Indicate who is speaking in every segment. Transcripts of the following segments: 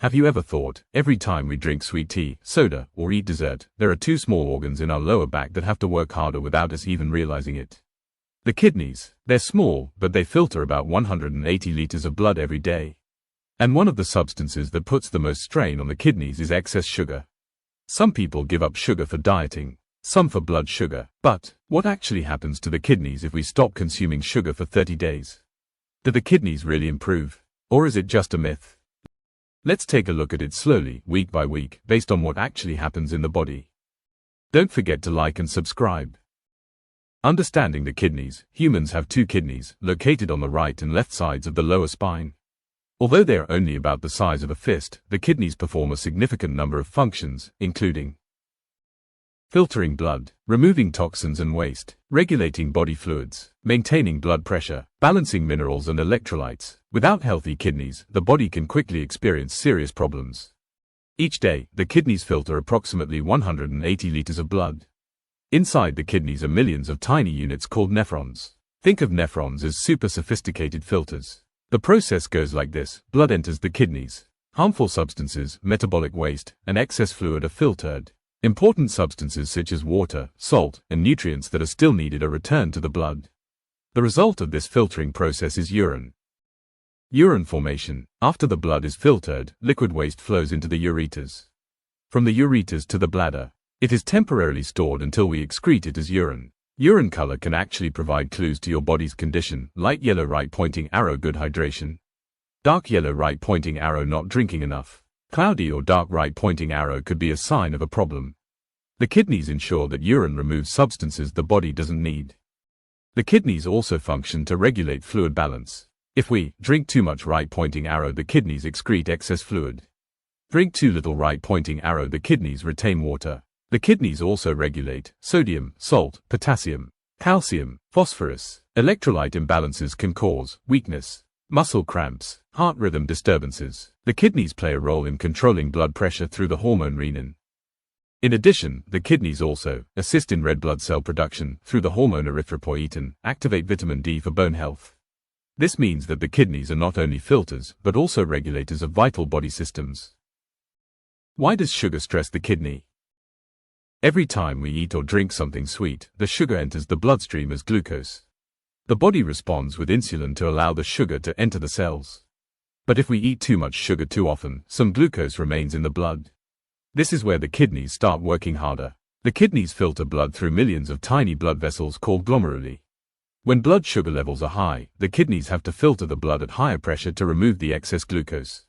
Speaker 1: Have you ever thought, every time we drink sweet tea, soda, or eat dessert, there are two small organs in our lower back that have to work harder without us even realizing it? The kidneys. They're small, but they filter about 180 liters of blood every day. And one of the substances that puts the most strain on the kidneys is excess sugar. Some people give up sugar for dieting, some for blood sugar. But what actually happens to the kidneys if we stop consuming sugar for 30 days? Do the kidneys really improve? Or is it just a myth? Let's take a look at it slowly, week by week, based on what actually happens in the body. Don't forget to like and subscribe. Understanding the kidneys. Humans have two kidneys, located on the right and left sides of the lower spine. Although they are only about the size of a fist, the kidneys perform a significant number of functions, including filtering blood, removing toxins and waste, regulating body fluids, maintaining blood pressure, balancing minerals and electrolytes. Without healthy kidneys, the body can quickly experience serious problems. Each day, the kidneys filter approximately 180 liters of blood. Inside the kidneys are millions of tiny units called nephrons. Think of nephrons as super sophisticated filters. The process goes like this: blood enters the kidneys. Harmful substances, metabolic waste, and excess fluid are filtered. Important substances such as water, salt, and nutrients that are still needed are returned to the blood. The result of this filtering process is urine. Urine formation. After the blood is filtered, liquid waste flows into the ureters. From the ureters to the bladder, it is temporarily stored until we excrete it as urine. Urine color can actually provide clues to your body's condition. Light yellow, right pointing arrow, good hydration. Dark yellow, right pointing arrow, not drinking enough. Cloudy or dark right pointing arrow could be a sign of a problem. The kidneys ensure that urine removes substances the body doesn't need. The kidneys also function to regulate fluid balance. If we drink too much right pointing arrow, the kidneys excrete excess fluid. Drink too little right pointing arrow, the kidneys retain water. The kidneys also regulate sodium, salt, potassium, calcium, phosphorus. Electrolyte imbalances can cause weakness, muscle cramps, heart rhythm disturbances. The kidneys play a role in controlling blood pressure through the hormone renin. In addition, the kidneys also assist in red blood cell production through the hormone erythropoietin, activate vitamin D for bone health. This means that the kidneys are not only filters, but also regulators of vital body systems. Why does sugar stress the kidney? Every time we eat or drink something sweet, the sugar enters the bloodstream as glucose. The body responds with insulin to allow the sugar to enter the cells. But if we eat too much sugar too often, some glucose remains in the blood. This is where the kidneys start working harder. The kidneys filter blood through millions of tiny blood vessels called glomeruli. When blood sugar levels are high, the kidneys have to filter the blood at higher pressure to remove the excess glucose.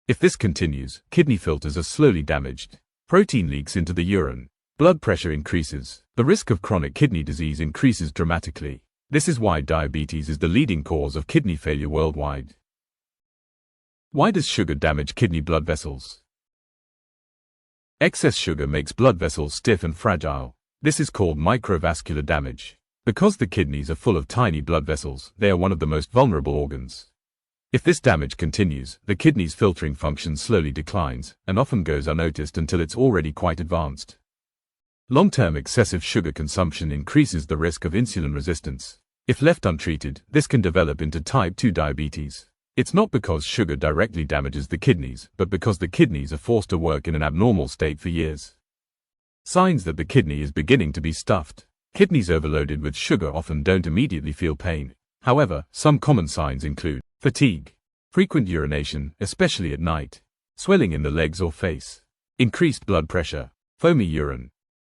Speaker 1: If this continues, kidney filters are slowly damaged. Protein leaks into the urine. Blood pressure increases. The risk of chronic kidney disease increases dramatically. This is why diabetes is the leading cause of kidney failure worldwide. Why does sugar damage kidney blood vessels? Excess sugar makes blood vessels stiff and fragile. This is called microvascular damage. Because the kidneys are full of tiny blood vessels, they are one of the most vulnerable organs. If this damage continues, the kidney's filtering function slowly declines, and often goes unnoticed until it's already quite advanced. Long-term excessive sugar consumption increases the risk of insulin resistance. If left untreated, this can develop into type 2 diabetes. It's not because sugar directly damages the kidneys, but because the kidneys are forced to work in an abnormal state for years. Signs that the kidney is beginning to be stuffed. Kidneys overloaded with sugar often don't immediately feel pain. However, some common signs include fatigue, frequent urination, especially at night, swelling in the legs or face, increased blood pressure, foamy urine.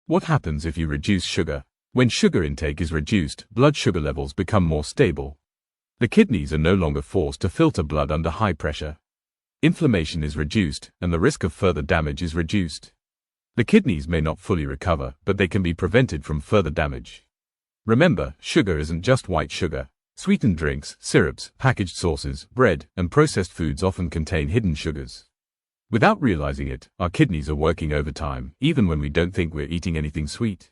Speaker 1: What happens if you reduce sugar? When sugar intake is reduced, blood sugar levels become more stable. The kidneys are no longer forced to filter blood under high pressure. Inflammation is reduced, and the risk of further damage is reduced. The kidneys may not fully recover, but they can be prevented from further damage. Remember, sugar isn't just white sugar. Sweetened drinks, syrups, packaged sauces, bread, and processed foods often contain hidden sugars. Without realizing it, our kidneys are working overtime, even when we don't think we're eating anything sweet.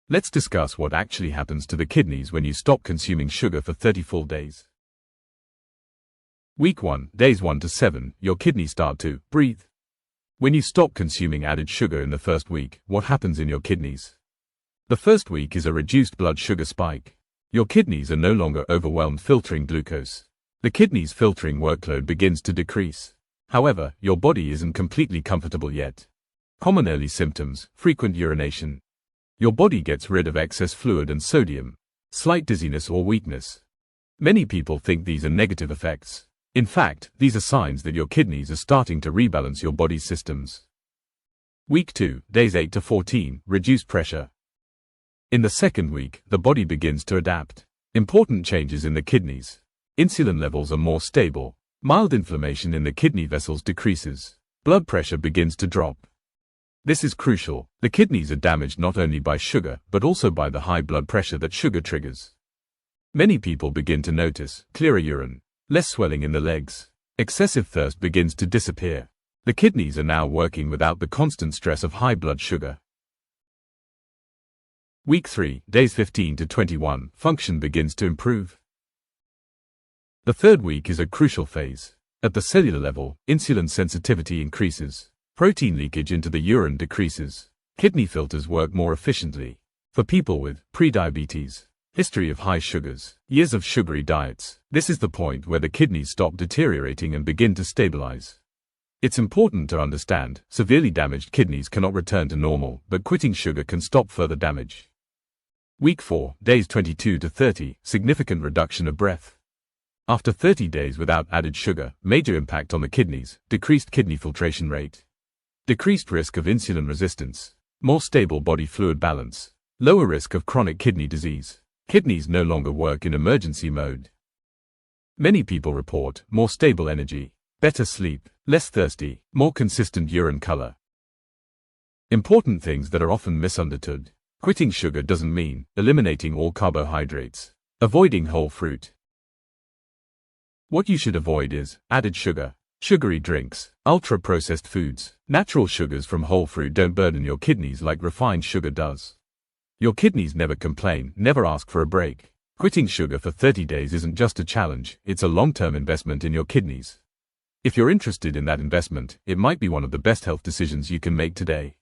Speaker 1: Let's discuss what actually happens to the kidneys when you stop consuming sugar for 30 full days. Week 1, days 1 to 7, your kidneys start to breathe. When you stop consuming added sugar in the first week, what happens in your kidneys? The first week is a reduced blood sugar spike. Your kidneys are no longer overwhelmed filtering glucose. The kidneys' filtering workload begins to decrease. However, your body isn't completely comfortable yet. Common early symptoms: frequent urination. Your body gets rid of excess fluid and sodium. Slight dizziness or weakness. Many people think these are negative effects. In fact, these are signs that your kidneys are starting to rebalance your body's systems. Week 2, days 8 to 14, reduced pressure. In the second week, the body begins to adapt. Important changes in the kidneys. Insulin levels are more stable. Mild inflammation in the kidney vessels decreases. Blood pressure begins to drop. This is crucial. The kidneys are damaged not only by sugar, but also by the high blood pressure that sugar triggers. Many people begin to notice clearer urine, less swelling in the legs. Excessive thirst begins to disappear. The kidneys are now working without the constant stress of high blood sugar. Week 3, days 15 to 21, function begins to improve. The third week is a crucial phase. At the cellular level, insulin sensitivity increases. Protein leakage into the urine decreases. Kidney filters work more efficiently. For people with prediabetes, history of high sugars, years of sugary diets, this is the point where the kidneys stop deteriorating and begin to stabilize. It's important to understand, severely damaged kidneys cannot return to normal, but quitting sugar can stop further damage. Week 4, days 22 to 30, significant reduction of breath. After 30 days without added sugar, major impact on the kidneys, decreased kidney filtration rate. Decreased risk of insulin resistance, more stable body fluid balance, lower risk of chronic kidney disease. Kidneys no longer work in emergency mode. Many people report more stable energy, better sleep, less thirsty, more consistent urine color. Important things that are often misunderstood. Quitting sugar doesn't mean eliminating all carbohydrates. Avoiding whole fruit. What you should avoid is added sugar, sugary drinks, ultra-processed foods. Natural sugars from whole fruit don't burden your kidneys like refined sugar does. Your kidneys never complain, never ask for a break. Quitting sugar for 30 days isn't just a challenge, it's a long-term investment in your kidneys. If you're interested in that investment, it might be one of the best health decisions you can make today.